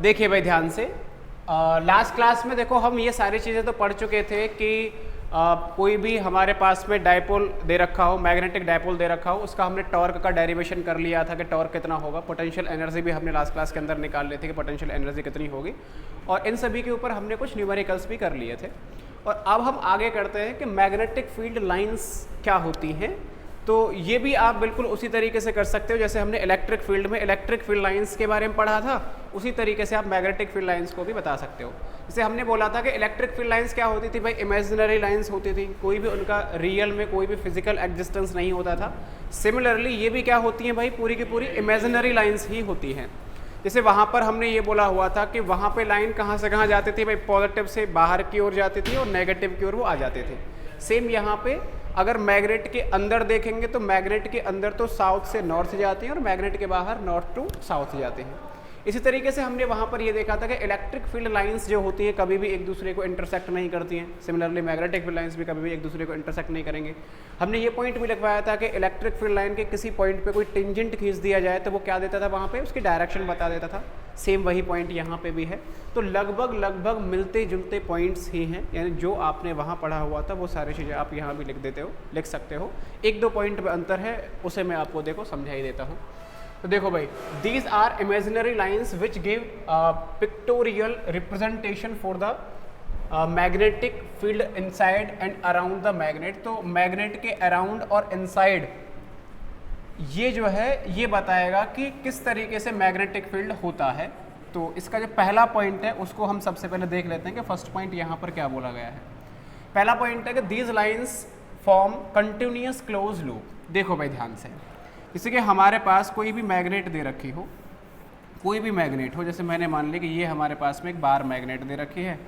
देखिए भाई ध्यान से, लास्ट क्लास में देखो हम ये सारी चीज़ें तो पढ़ चुके थे कि कोई भी हमारे पास में डायपोल दे रखा हो, मैग्नेटिक डायपोल दे रखा हो, उसका हमने टॉर्क का डेरिवेशन कर लिया था कि टॉर्क कितना होगा। पोटेंशियल एनर्जी भी हमने लास्ट क्लास के अंदर निकाल ली थी कि पोटेंशियल एनर्जी कितनी होगी, और इन सभी के ऊपर हमने कुछ न्यूमेरिकल्स भी कर लिए थे। और अब हम आगे करते हैं कि मैग्नेटिक फील्ड लाइंस क्या होती हैं। तो ये भी आप बिल्कुल उसी तरीके से कर सकते हो जैसे हमने इलेक्ट्रिक फील्ड में इलेक्ट्रिक फील्ड लाइंस के बारे में पढ़ा था, उसी तरीके से आप मैग्नेटिक फील्ड लाइंस को भी बता सकते हो। जैसे हमने बोला था कि इलेक्ट्रिक फील्ड लाइंस क्या होती थी भाई, इमेजिनरी लाइंस होती थी, कोई भी उनका रियल में कोई भी फिजिकल एग्जिस्टेंस नहीं होता था। सिमिलरली ये भी क्या होती हैं भाई, पूरी की पूरी इमेजिनरी लाइंस ही होती हैं। जैसे वहाँ पर हमने ये बोला हुआ था कि वहाँ पे लाइन कहाँ से कहाँ जाती थी भाई, पॉजिटिव से बाहर की ओर जाती थी और नेगेटिव की ओर वो आ जाते थे। सेम यहाँ पे अगर मैग्नेट के अंदर देखेंगे तो मैग्नेट के अंदर तो साउथ से नॉर्थ जाती हैं और मैग्नेट के बाहर नॉर्थ टू साउथ जाते हैं। इसी तरीके से हमने वहाँ पर ये देखा था कि इलेक्ट्रिक फील्ड लाइंस जो होती हैं कभी भी एक दूसरे को इंटरसेक्ट नहीं करती हैं। सिमिलरली मैग्नेटिक फील्ड लाइंस भी कभी भी एक दूसरे को इंटरसेक्ट नहीं करेंगे। हमने ये पॉइंट भी लिखवाया था कि इलेक्ट्रिक फील्ड लाइन के किसी पॉइंट पे कोई टेंजेंट खींच दिया जाए तो वो क्या देता था, वहाँ पे उसकी डायरेक्शन बता देता था। सेम वही पॉइंट यहाँ पे भी है। तो लगभग मिलते जुलते पॉइंट्स ही हैं, यानी जो आपने वहाँ पढ़ा हुआ था वो सारी चीज़ें आप यहाँ भी लिख सकते हो। एक दो पॉइंट में अंतर है, उसे मैं आपको देखो समझा ही देता हूँ। तो देखो भाई, these are imaginary lines which give pictorial representation for the magnetic field inside and around the magnet. तो मैग्नेट के अराउंड और इनसाइड ये जो है ये बताएगा कि किस तरीके से मैग्नेटिक फील्ड होता है। तो इसका जो पहला पॉइंट है उसको हम सबसे पहले देख लेते हैं कि फर्स्ट पॉइंट यहाँ पर क्या बोला गया है। पहला पॉइंट है कि these lines form continuous close loop. देखो भाई ध्यान से, जैसे कि हमारे पास कोई भी मैग्नेट दे रखी हो, कोई भी मैग्नेट हो, जैसे मैंने मान लिया कि ये हमारे पास में एक बार मैग्नेट दे रखी है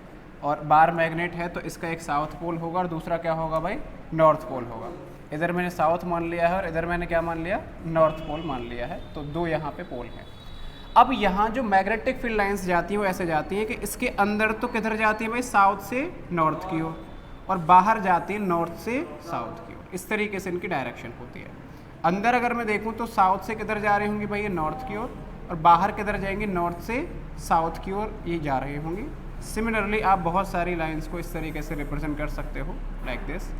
और बार मैग्नेट है तो इसका एक साउथ पोल होगा और दूसरा क्या होगा भाई, नॉर्थ पोल होगा। इधर मैंने साउथ मान लिया है और इधर मैंने क्या मान लिया, नॉर्थ पोल मान लिया है। तो दो यहाँ पे पोल हैं। अब यहाँ जो मैग्नेटिक फील्ड लाइंस जाती हैं वो ऐसे जाती हैं कि इसके अंदर तो किधर जाती है भाई, साउथ से नॉर्थ की ओर, और बाहर जाती है नॉर्थ से साउथ की ओर। इस तरीके से इनकी डायरेक्शन होती है। अंदर अगर मैं देखूं तो साउथ से किधर जा रही होंगी भाई, ये नॉर्थ की ओर, और बाहर किधर जाएंगे, नॉर्थ से साउथ की ओर ये जा रही होंगी। सिमिलरली आप बहुत सारी लाइंस को इस तरीके से रिप्रेजेंट कर सकते हो लाइक दिस।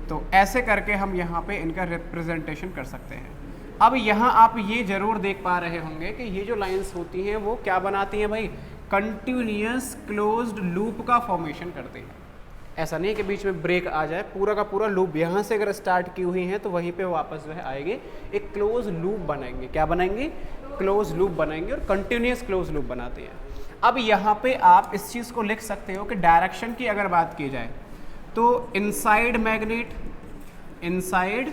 तो ऐसे करके हम यहाँ पे इनका रिप्रेजेंटेशन कर सकते हैं। अब यहाँ आप ये जरूर देख पा रहे होंगे कि ये जो लाइंस होती हैं वो क्या बनाती हैं भाई, कंटिन्यूअस क्लोज्ड लूप का फॉर्मेशन करते हैं। ऐसा नहीं है कि बीच में ब्रेक आ जाए, पूरा का पूरा लूप यहाँ से अगर स्टार्ट की हुई है तो वहीं पे वापस जो है आएंगे, एक क्लोज लूप बनाएंगे। क्या बनाएंगे, क्लोज लूप बनाएंगे, और कंटिन्यूअस क्लोज लूप बनाते हैं। अब यहाँ पे आप इस चीज़ को लिख सकते हो कि डायरेक्शन की अगर बात की जाए तो inside magnet, inside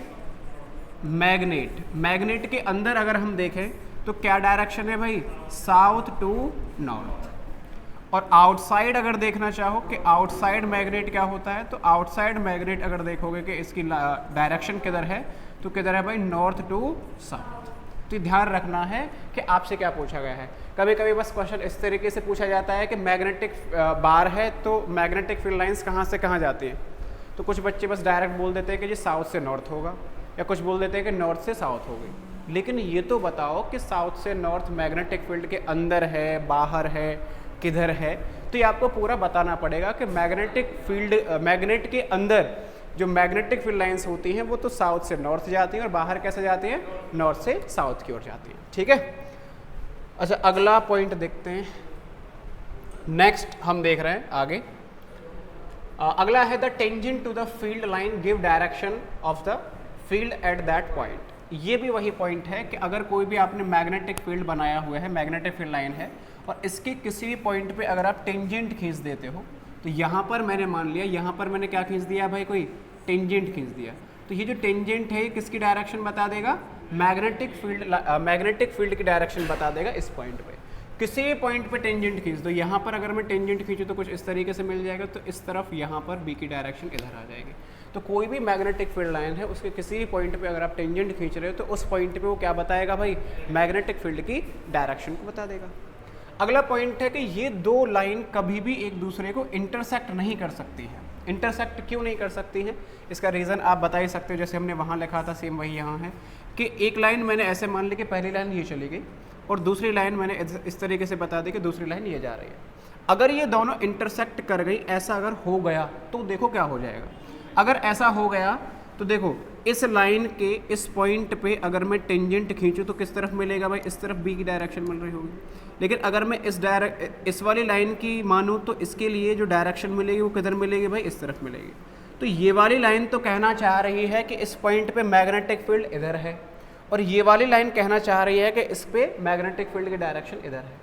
magnet, magnet के अंदर अगर हम देखें तो क्या डायरेक्शन है भाई, साउथ टू नॉर्थ। और आउटसाइड अगर देखना चाहो कि आउटसाइड मैग्नेट क्या होता है, तो आउटसाइड मैग्नेट अगर देखोगे कि इसकी डायरेक्शन किधर है, तो किधर है भाई, नॉर्थ टू साउथ। तो ध्यान रखना है कि आपसे क्या पूछा गया है। कभी कभी बस क्वेश्चन इस तरीके से पूछा जाता है कि मैग्नेटिक बार है तो मैग्नेटिक फील्ड लाइंस कहाँ से कहाँ जाती हैं, तो कुछ बच्चे बस डायरेक्ट बोल देते हैं कि जी साउथ से नॉर्थ होगा, या कुछ बोल देते हैं कि नॉर्थ से साउथ होगी। लेकिन ये तो बताओ कि साउथ से नॉर्थ मैग्नेटिक फील्ड के अंदर है, बाहर है, किधर है। तो ये आपको पूरा बताना पड़ेगा कि मैग्नेटिक फील्ड, मैग्नेट के अंदर जो मैग्नेटिक फील्ड लाइंस होती हैं वो तो साउथ से नॉर्थ जाती हैं और बाहर कैसे जाती हैं, नॉर्थ से साउथ की ओर जाती हैं। ठीक है, अच्छा अगला पॉइंट देखते हैं। नेक्स्ट हम देख रहे हैं आगे, अगला है the tangent to the field line give direction of the field at that point. ये भी वही पॉइंट है कि अगर कोई भी आपने मैग्नेटिक फील्ड बनाया हुआ है, मैग्नेटिक फील्ड लाइन है, और इसके किसी भी पॉइंट पे अगर आप टेंजेंट खींच देते हो, तो यहाँ पर मैंने मान लिया, यहाँ पर मैंने क्या खींच दिया भाई, कोई टेंजेंट खींच दिया। तो ये जो टेंजेंट है किसकी डायरेक्शन बता देगा, मैग्नेटिक फील्ड की डायरेक्शन बता देगा इस पॉइंट पे। किसी भी पॉइंट पे टेंजेंट खींच दो, यहाँ पर अगर मैं टेंजेंट खींचूँ तो कुछ इस तरीके से मिल जाएगा, तो इस तरफ यहाँ पर बी की डायरेक्शन इधर आ जाएगी। तो कोई भी मैग्नेटिक फील्ड लाइन है उसके किसी भी पॉइंट पे अगर आप टेंजेंट खींच रहे हो तो उस पॉइंट पे वो क्या बताएगा भाई, मैग्नेटिक फील्ड की डायरेक्शन को बता देगा। अगला पॉइंट है कि ये दो लाइन कभी भी एक दूसरे को इंटरसेक्ट नहीं कर सकती है। इंटरसेक्ट क्यों नहीं कर सकती हैं, इसका रीज़न आप बता ही सकते हो। जैसे हमने वहाँ लिखा था सेम वही यहाँ है कि एक लाइन मैंने ऐसे मान ली कि पहली लाइन ये चली गई और दूसरी लाइन मैंने इस तरीके से बता दी कि दूसरी लाइन ये जा रही है। अगर ये दोनों इंटरसेक्ट कर गई, ऐसा अगर हो गया तो देखो क्या हो जाएगा। अगर ऐसा हो गया तो देखो इस लाइन के इस पॉइंट पे अगर मैं टेंजेंट खींचूँ तो किस तरफ मिलेगा भाई, इस तरफ बी की डायरेक्शन मिल रही होगी। लेकिन अगर मैं इस वाली लाइन की मानूँ तो इसके लिए जो डायरेक्शन मिलेगी वो किधर मिलेगी भाई, इस तरफ मिलेगी। तो ये वाली लाइन तो कहना चाह रही है कि इस पॉइंट पे मैग्नेटिक फील्ड इधर है, और ये वाली लाइन कहना चाह रही है कि इस पे मैग्नेटिक फील्ड की डायरेक्शन इधर है।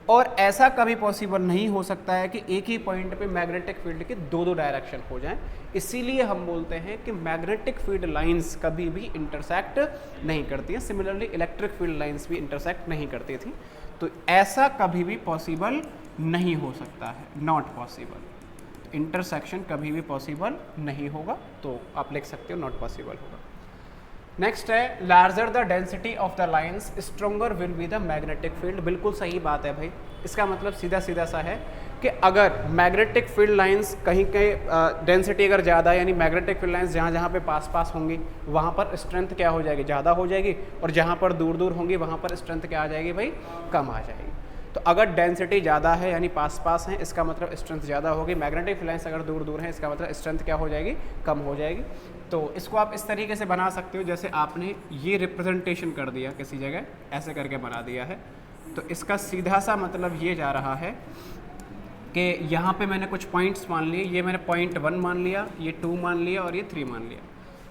और ऐसा कभी पॉसिबल नहीं हो सकता है कि एक ही पॉइंट पे मैग्नेटिक फील्ड के दो डायरेक्शन हो जाएं। इसीलिए हम बोलते हैं कि मैग्नेटिक फील्ड लाइंस कभी भी इंटरसेक्ट नहीं करती हैं। सिमिलरली इलेक्ट्रिक फील्ड लाइंस भी इंटरसेक्ट नहीं करती थी। तो ऐसा कभी भी पॉसिबल नहीं हो सकता है, नॉट पॉसिबल। इंटरसेक्शन कभी भी पॉसिबल नहीं होगा, तो आप लिख सकते हो नॉट पॉसिबल होगा। नेक्स्ट है larger the density of the lines stronger will be the magnetic field. बिल्कुल सही बात है भाई। इसका मतलब सीधा सीधा सा है कि अगर मैग्नेटिक फील्ड लाइंस कहीं कहीं डेंसिटी अगर ज़्यादा, यानी मैग्नेटिक फील्ड लाइंस जहाँ जहाँ पे पास पास होंगी वहाँ पर स्ट्रेंथ क्या हो जाएगी, ज़्यादा हो जाएगी, और जहाँ पर दूर दूर होंगी वहाँ पर स्ट्रेंथ क्या आ जाएगी भाई, कम आ जाएगी। तो अगर डेंसिटी ज़्यादा है यानी पास पास है, इसका मतलब स्ट्रेंथ ज़्यादा होगी। मैग्नेटिक फील्ड लाइंस अगर दूर दूर है, इसका मतलब स्ट्रेंथ क्या हो जाएगी, कम हो जाएगी। तो इसको आप इस तरीके से बना सकते हो, जैसे आपने ये रिप्रेजेंटेशन कर दिया किसी जगह, ऐसे करके बना दिया है। तो इसका सीधा सा मतलब ये जा रहा है कि यहाँ पे मैंने कुछ पॉइंट्स मान लिए, ये मैंने पॉइंट 1 मान लिया, ये 2 मान लिया और ये 3 मान लिया।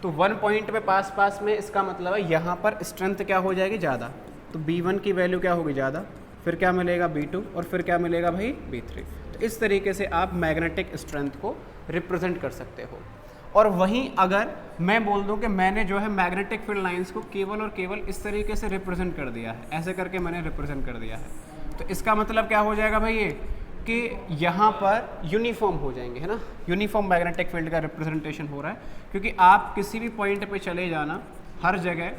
तो 1 पॉइंट पे पास पास में, इसका मतलब है यहाँ पर स्ट्रेंथ क्या हो जाएगी, ज़्यादा। तो B1 की वैल्यू क्या होगी, ज़्यादा, फिर क्या मिलेगा B2, और फिर क्या मिलेगा भाई B3। तो इस तरीके से आप मैग्नेटिक स्ट्रेंथ को रिप्रेजेंट कर सकते हो। और वहीं अगर मैं बोल दूं कि मैंने जो है मैग्नेटिक फील्ड लाइंस को केवल और केवल इस तरीके से रिप्रेजेंट कर दिया है, ऐसे करके मैंने रिप्रेजेंट कर दिया है, तो इसका मतलब क्या हो जाएगा भाई, ये कि यहाँ पर यूनिफॉर्म हो जाएंगे, है ना। यूनिफॉर्म मैग्नेटिक फील्ड का रिप्रेजेंटेशन हो रहा है, क्योंकि आप किसी भी पॉइंट पे चले जाना, हर जगह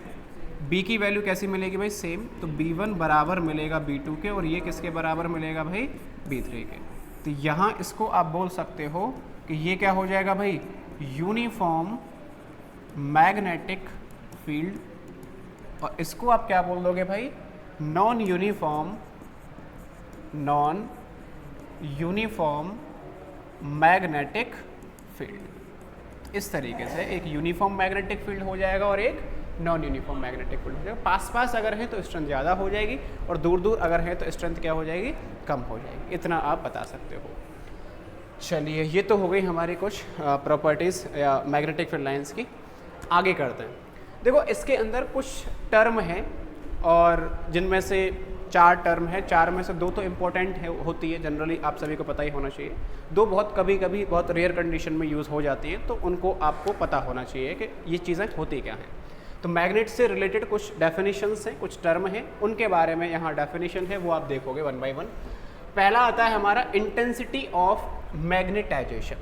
B की वैल्यू कैसी मिलेगी भाई, सेम। तो B1 बराबर मिलेगा B2 के, और ये किसके बराबर मिलेगा भाई, B3 के। तो यहाँ इसको आप बोल सकते हो कि ये क्या हो जाएगा भाई, यूनिफॉर्म मैग्नेटिक फील्ड, और इसको आप क्या बोल दोगे भाई, नॉन यूनिफॉर्म मैग्नेटिक फील्ड। इस तरीके से एक यूनिफॉर्म मैग्नेटिक फील्ड हो जाएगा और एक नॉन यूनिफॉर्म मैग्नेटिक फील्ड हो जाएगा। पास पास अगर है तो स्ट्रेंथ ज़्यादा हो जाएगी, और दूर दूर अगर है तो स्ट्रेंथ क्या हो जाएगी, कम हो जाएगी। इतना आप बता सकते हो। चलिए, ये तो हो गई हमारी कुछ प्रॉपर्टीज़ या मैग्नेटिक फील्ड लाइंस की। आगे करते हैं। देखो, इसके अंदर कुछ टर्म हैं, और जिनमें से 4 टर्म है, 4 में से 2 तो इम्पोर्टेंट है होती है, जनरली आप सभी को पता ही होना चाहिए। 2 बहुत कभी कभी बहुत रेयर कंडीशन में यूज़ हो जाती हैं, तो उनको आपको पता होना चाहिए कि ये चीज़ें होती क्या हैं। तो मैग्नेट से रिलेटेड कुछ डेफिनेशंस हैं, कुछ टर्म हैं, उनके बारे में यहाँ डेफिनेशन है, वो आप देखोगे 1 बाय 1। पहला आता है हमारा intensity of magnetisation.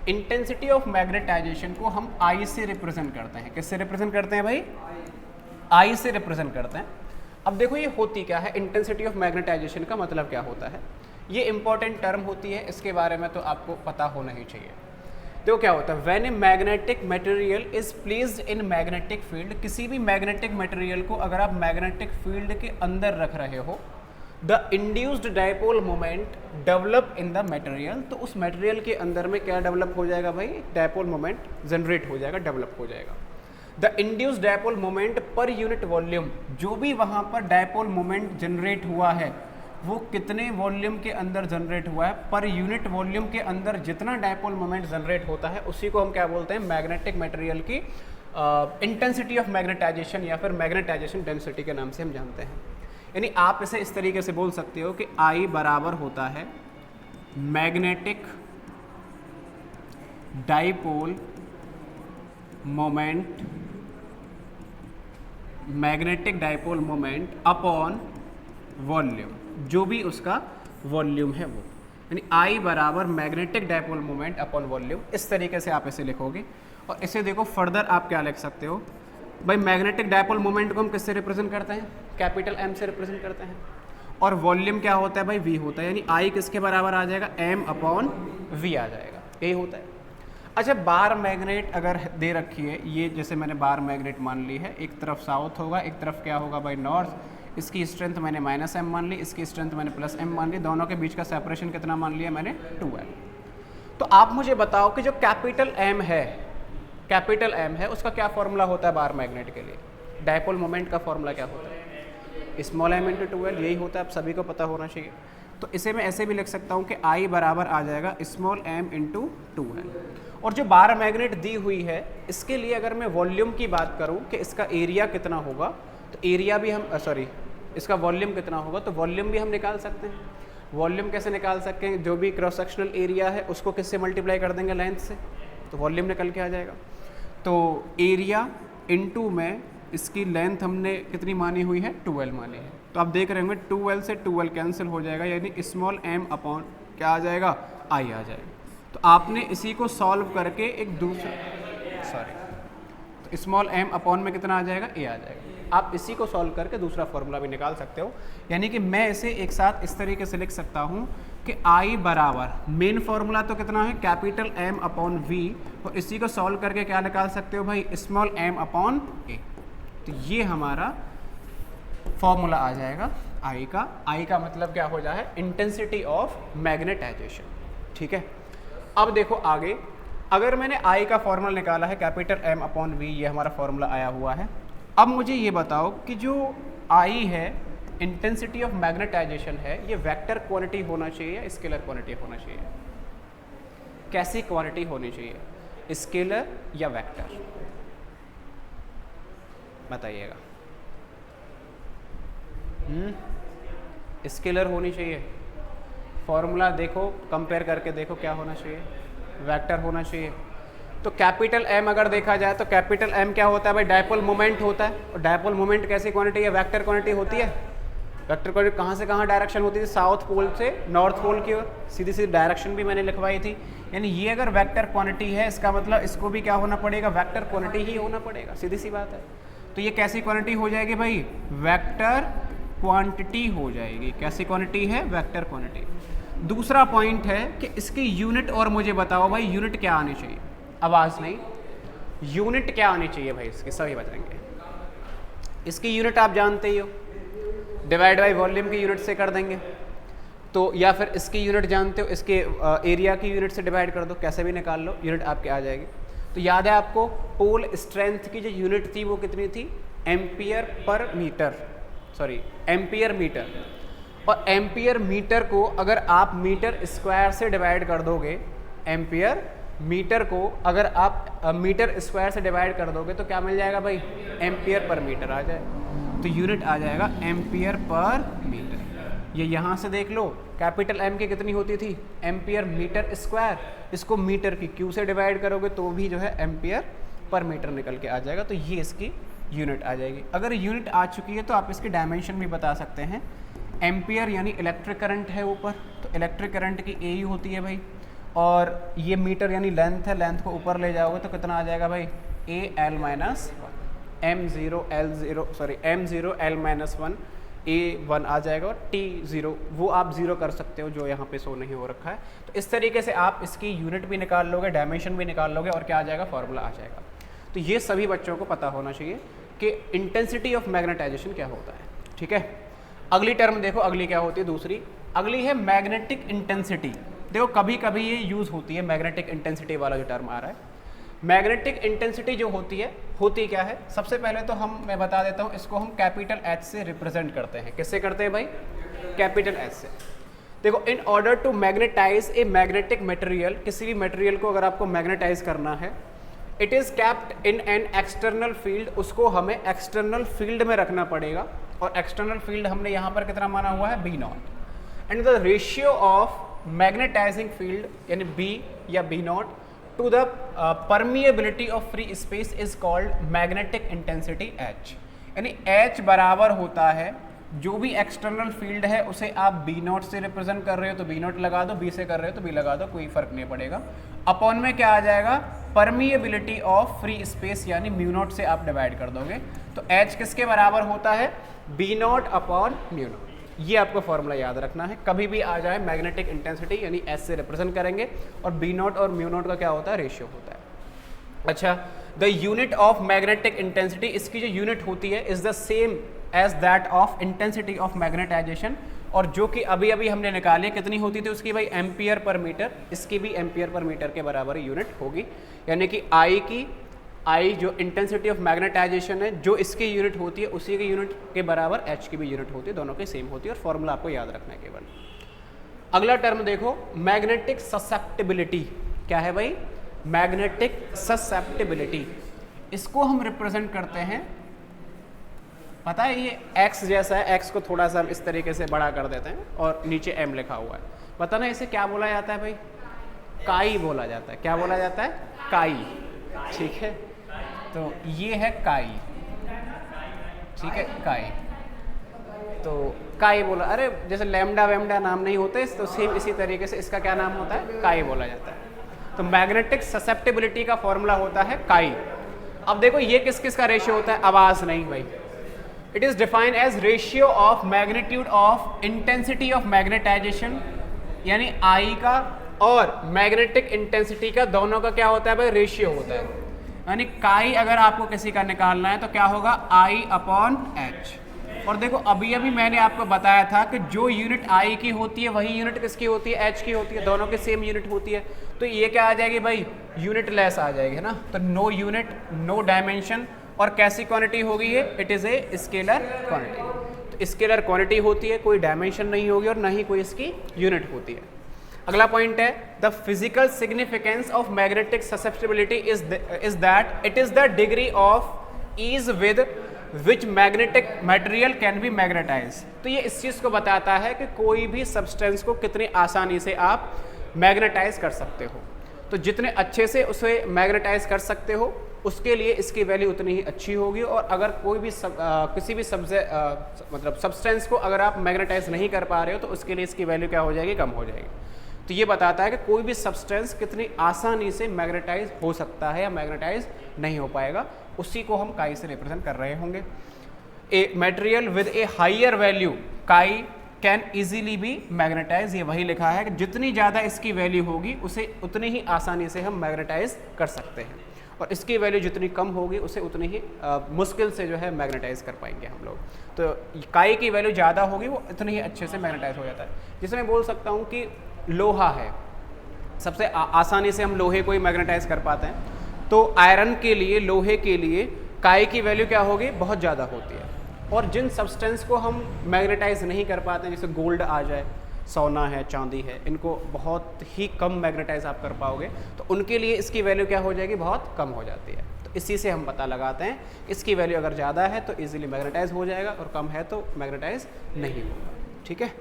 Intensity of magnetisation को हम I से रिप्रेजेंट करते हैं। किससे रिप्रेजेंट करते हैं भाई, I से रिप्रेजेंट करते हैं। अब देखो ये होती क्या है, इंटेंसिटी ऑफ मैग्नेटाइजेशन का मतलब क्या होता है। ये इंपॉर्टेंट टर्म होती है, इसके बारे में तो आपको पता होना ही चाहिए। देखो क्या होता है, when A magnetic material is placed in magnetic field, किसी भी मैग्नेटिक मटेरियल को अगर आप मैग्नेटिक फील्ड के अंदर रख रहे हो, the induced dipole moment develop in the material, तो उस मटेरियल के अंदर में क्या डेवलप हो जाएगा भाई, डायपोल मोमेंट जनरेट हो जाएगा, डेवलप हो जाएगा। The induced dipole moment per unit volume, जो भी वहाँ पर डायपोल मोमेंट जनरेट हुआ है वो कितने वॉल्यूम के अंदर जनरेट हुआ है, पर यूनिट वॉल्यूम के अंदर जितना डायपोल मोमेंट जनरेट होता है उसी को हम क्या बोलते हैं, मैग्नेटिक मटेरियल की इंटेंसिटी ऑफ मैग्नेटाइजेशन या फिर मैग्नेटाइजेशन डेंसिटी के नाम से हम जानते हैं। यानी आप इसे इस तरीके से बोल सकते हो कि I बराबर होता है magnetic dipole moment, magnetic dipole moment upon volume, जो भी उसका वॉल्यूम है वो। यानी I बराबर magnetic dipole moment upon volume, इस तरीके से आप इसे लिखोगे। और इसे देखो फर्दर आप क्या लिख सकते हो भाई, मैग्नेटिक डाइपोल मोमेंट को हम किससे रिप्रेजेंट करते हैं, कैपिटल M से रिप्रेजेंट करते हैं, और वॉल्यूम क्या होता है भाई, V होता है। यानी I किसके बराबर आ जाएगा, M अपॉन V आ जाएगा, यही होता है। अच्छा, बार मैग्नेट अगर दे रखी है, ये जैसे मैंने बार मैग्नेट मान ली है, एक तरफ साउथ होगा, एक तरफ क्या होगा भाई नॉर्थ, इसकी स्ट्रेंथ मैंने -m मान ली, इसकी स्ट्रेंथ मैंने +m मान ली, दोनों के बीच का सेपरेशन कितना मान लिया मैंने 2l। तो आप मुझे बताओ कि जो कैपिटल M है उसका क्या फॉर्मूला होता है बार मैग्नेट के लिए? डायपोल मोमेंट का फॉर्मूला क्या होता है? स्मॉल m × 2l, यही होता है, आप सभी को पता होना चाहिए। तो इसे मैं ऐसे भी लिख सकता हूँ कि I बराबर आ जाएगा स्मॉल m × 2l। और जो बार मैग्नेट दी हुई है इसके लिए अगर मैं वॉल्यूम की बात करूँ कि इसका एरिया कितना होगा, तो एरिया भी हम इसका वॉल्यूम कितना होगा, तो वॉल्यूम भी हम निकाल सकते हैं। वॉल्यूम कैसे निकाल सकते हैं? जो भी क्रॉस सेक्शनल एरिया है उसको किससे मल्टीप्लाई कर देंगे? लेंथ से, तो वॉल्यूम निकल के आ जाएगा। तो एरिया इनटू में इसकी लेंथ हमने कितनी मानी हुई है? 2l मानी है। तो आप देख रहे होंगे 2l से 2l कैंसिल हो जाएगा, यानी स्मॉल m अपॉन क्या आ जाएगा? I आ जाएगा। तो आपने इसी को सॉल्व करके एक दूसरा तो स्मॉल m अपॉन में कितना आ जाएगा? A आ जाएगा। आप इसी को सॉल्व करके दूसरा फॉर्मूला भी निकाल सकते हो, यानी कि मैं इसे एक साथ इस तरीके से लिख सकता हूँ कि I बराबर मेन फॉर्मूला तो कितना है? कैपिटल M अपॉन V, और इसी को सॉल्व करके क्या निकाल सकते हो भाई? Small m upon A। तो ये हमारा फॉर्मूला आ जाएगा I का। I का मतलब क्या हो जाए? Intensity of magnetisation. ठीक है, अब देखो आगे, अगर मैंने I का फॉर्मूला निकाला है कैपिटल M अपॉन V, ये हमारा फॉर्मूला आया हुआ है। अब मुझे ये बताओ कि जो I है, इंटेंसिटी ऑफ मैग्नेटाइजेशन है, ये वेक्टर क्वांटिटी होना चाहिए या स्केलर क्वांटिटी होना चाहिए? कैसी क्वांटिटी होनी चाहिए, स्केलर या वेक्टर? बताइएगा। स्केलर होनी चाहिए। फॉर्मूला देखो, कंपेयर करके देखो क्या होना चाहिए? वेक्टर होना चाहिए। तो कैपिटल M अगर देखा जाए तो कैपिटल M क्या होता है भाई? डायपोल मोमेंट होता है। और डायपोल मोमेंट कैसी क्वांटिटी है? वेक्टर क्वांटिटी होती है। वेक्टर क्वांटिटी कहाँ से कहाँ डायरेक्शन होती थी? साउथ पोल से नॉर्थ पोल की ओर, सीधी सीधी डायरेक्शन भी मैंने लिखवाई थी। यानी ये अगर वेक्टर क्वांटिटी है, इसका मतलब इसको भी क्या होना पड़ेगा? वेक्टर क्वांटिटी ही होना पड़ेगा, सीधी सी बात है। तो ये कैसी क्वांटिटी हो जाएगी भाई? वेक्टर क्वांटिटी हो जाएगी। कैसी क्वांटिटी है? Vector quantity. दूसरा पॉइंट है कि इसकी यूनिट, और मुझे बताओ भाई यूनिट क्या आनी चाहिए? आवाज़ नहीं, यूनिट क्या आनी चाहिए भाई? इसके सभी बताएंगे। इसकी यूनिट आप जानते ही हो, डिवाइड बाई वॉल्यूम की यूनिट से कर देंगे। तो या फिर इसकी यूनिट जानते हो, इसके एरिया की यूनिट से डिवाइड कर दो, कैसे भी निकाल लो, यूनिट आपके आ जाएगी। तो याद है आपको पोल स्ट्रेंथ की जो यूनिट थी वो कितनी थी? Ampere per metre, ampere metre. और एम्पियर मीटर को अगर आप मीटर स्क्वायर से डिवाइड कर दोगे, एम्पियर मीटर को अगर आप मीटर स्क्वायर से डिवाइड कर दोगे तो क्या मिल जाएगा भाई? एम्पियर पर मीटर आ जाए। तो यूनिट आ जाएगा एम्पियर पर मीटर। ये यहाँ से देख लो, कैपिटल M की कितनी होती थी? Ampere meter square. इसको मीटर की Q से डिवाइड करोगे तो भी जो है एम्पियर पर मीटर निकल के आ जाएगा। तो ये इसकी यूनिट आ जाएगी। अगर यूनिट आ चुकी है तो आप इसकी डायमेंशन भी बता सकते हैं। एम्पियर यानी इलेक्ट्रिक करंट है ऊपर, तो इलेक्ट्रिक करंट की ए यू होती है भाई। और ये मीटर यानी लेंथ है, लेंथ को ऊपर ले जाओगे तो कितना आ जाएगा भाई? AL minus M0 L minus 1 A1 आ जाएगा, और T0 वो आप ज़ीरो कर सकते हो जो यहाँ पे शो नहीं हो रखा है। तो इस तरीके से आप इसकी यूनिट भी निकाल लोगे, डायमेंशन भी निकाल लोगे, और क्या आ जाएगा? फॉर्मूला आ जाएगा। तो ये सभी बच्चों को पता होना चाहिए कि इंटेंसिटी ऑफ मैग्नेटाइजेशन क्या होता है। ठीक है, अगली टर्म देखो, अगली क्या होती है? दूसरी अगली है मैग्नेटिक इंटेंसिटी। देखो कभी कभी ये यूज़ होती है, मैग्नेटिक इंटेंसिटी वाला जो टर्म आ रहा है। मैग्नेटिक इंटेंसिटी जो होती है, होती क्या है? सबसे पहले तो मैं बता देता हूँ, इसको हम कैपिटल H से रिप्रेजेंट करते हैं। किससे करते हैं भाई? कैपिटल H से। देखो, in order to magnetize a magnetic material, किसी भी मटेरियल को अगर आपको मैग्नेटाइज करना है, it is kept in an external field, उसको हमें एक्सटर्नल फील्ड में रखना पड़ेगा। और एक्सटर्नल फील्ड हमने यहाँ पर कितना माना हुआ है? B0। And the ratio of magnetizing field यानी B या B0 to the permeability of free space is called magnetic intensity H। यानी H बराबर होता है, जो भी एक्सटर्नल फील्ड है उसे आप B0 से रिप्रेजेंट कर रहे हो तो B0 लगा दो, B से कर रहे हो तो B लगा दो, कोई फर्क नहीं पड़ेगा। अपॉन में क्या आ जाएगा? परमिएबिलिटी ऑफ फ्री स्पेस यानी म्यू0 से आप डिवाइड कर दोगे। तो H किसके बराबर होता है? B0 upon म्यू0। ये आपको फॉर्मूला याद रखना है, कभी भी आ जाए मैग्नेटिक इंटेंसिटी यानी S से रिप्रेजेंट करेंगे, और B0 और म्यू0 का क्या होता है? रेशियो होता है। अच्छा, the unit of magnetic intensity, इसकी जो यूनिट होती है is the same as that of intensity of magnetization, और जो कि अभी अभी हमने निकाली कितनी होती थी उसकी भाई एम्पियर पर मीटर, इसकी भी एम्पियर पर मीटर के बराबर यूनिट होगी, यानी कि आई जो इंटेंसिटी ऑफ मैग्नेटाइजेशन है जो इसकी यूनिट होती है उसी की यूनिट के बराबर एच की भी यूनिट होती है, दोनों की सेम होती है, और फॉर्मूला आपको याद रखना है केवल। अगला टर्म देखो मैग्नेटिक ससेप्टिबिलिटी, क्या है भाई मैग्नेटिक ससेप्टिबिलिटी, इसको हम रिप्रेजेंट करते हैं, पता है ये x जैसा है, x को थोड़ा सा हम इस तरीके से बड़ा कर देते हैं और नीचे m लिखा हुआ है, पता ना इसे क्या बोला जाता है भाई, काई बोला जाता है, क्या बोला जाता है काई, ठीक है, तो ये है काई, ठीक है काई, तो काई बोला, अरे जैसे लैम्डा वैम्डा नाम नहीं होते तो सेम इसी तरीके से इसका क्या नाम होता है काई बोला जाता है। तो मैग्नेटिक ससेप्टिबिलिटी का फॉर्मूला होता है काई। अब देखो ये किस किस का रेशियो होता है, आवाज नहीं भाई, it is defined as ratio of magnitude of intensity of magnetization, यानी आई का और मैग्नेटिक इंटेंसिटी का दोनों का क्या होता है भाई रेशियो होता है, यानी काई अगर आपको किसी का निकालना है तो क्या होगा आई अपॉन एच। और देखो अभी अभी मैंने आपको बताया था कि जो यूनिट आई की होती है वही यूनिट किसकी होती है एच की होती है, दोनों की सेम यूनिट होती है, तो ये क्या आ जाएगी भाई यूनिट लेस आ जाएगी, है ना, तो नो यूनिट नो डायमेंशन, और कैसी क्वांटिटी होगी ये, it is a scalar quantity, तो स्केलर क्वांटिटी होती है, कोई डायमेंशन नहीं होगी और ना ही कोई इसकी यूनिट होती है। अगला पॉइंट है the physical significance of magnetic susceptibility is that it is the degree of ease with which magnetic material can be magnetize, तो ये इस चीज़ को बताता है कि कोई भी सब्सटेंस को कितनी आसानी से आप मैग्नेटाइज कर सकते हो, तो जितने अच्छे से उसे मैग्नेटाइज कर सकते हो उसके लिए इसकी वैल्यू उतनी ही अच्छी होगी, और अगर कोई भी किसी भी मतलब सब्सटेंस को अगर आप मैग्नेटाइज नहीं कर पा रहे हो तो उसके लिए इसकी वैल्यू क्या हो जाएगी कम हो जाएगी। तो ये बताता है कि कोई भी सब्सटेंस कितनी आसानी से मैग्नेटाइज हो सकता है या मैग्नेटाइज नहीं हो पाएगा, उसी को हम काई से रिप्रेजेंट कर रहे होंगे। A material with a higher value chi can easily be magnetize, ये वही लिखा है कि जितनी ज़्यादा इसकी वैल्यू होगी उसे उतनी ही आसानी से हम मैग्नेटाइज कर सकते हैं, और इसकी वैल्यू जितनी कम होगी उसे उतनी ही मुश्किल से जो है मैग्नेटाइज कर पाएंगे हम लोग। तो काई की वैल्यू ज़्यादा होगी वो इतनी ही अच्छे से मैग्नेटाइज हो जाता है। जैसे मैं बोल सकता हूँ कि लोहा है, सबसे आसानी से हम लोहे को ही मैग्नेटाइज कर पाते हैं, तो आयरन के लिए लोहे के लिए काई की वैल्यू क्या होगी बहुत ज़्यादा होती है, और जिन सब्सटेंस को हम मैग्नेटाइज नहीं कर पाते हैं जैसे गोल्ड आ जाए, सोना है, चांदी है, इनको बहुत ही कम मैग्नेटाइज आप कर पाओगे, तो उनके लिए इसकी वैल्यू क्या हो जाएगी बहुत कम हो जाती है। तो इसी से हम पता लगाते हैं इसकी वैल्यू अगर ज़्यादा है तो इजीली मैग्नेटाइज हो जाएगा और कम है तो मैग्नेटाइज नहीं होगा, ठीक है।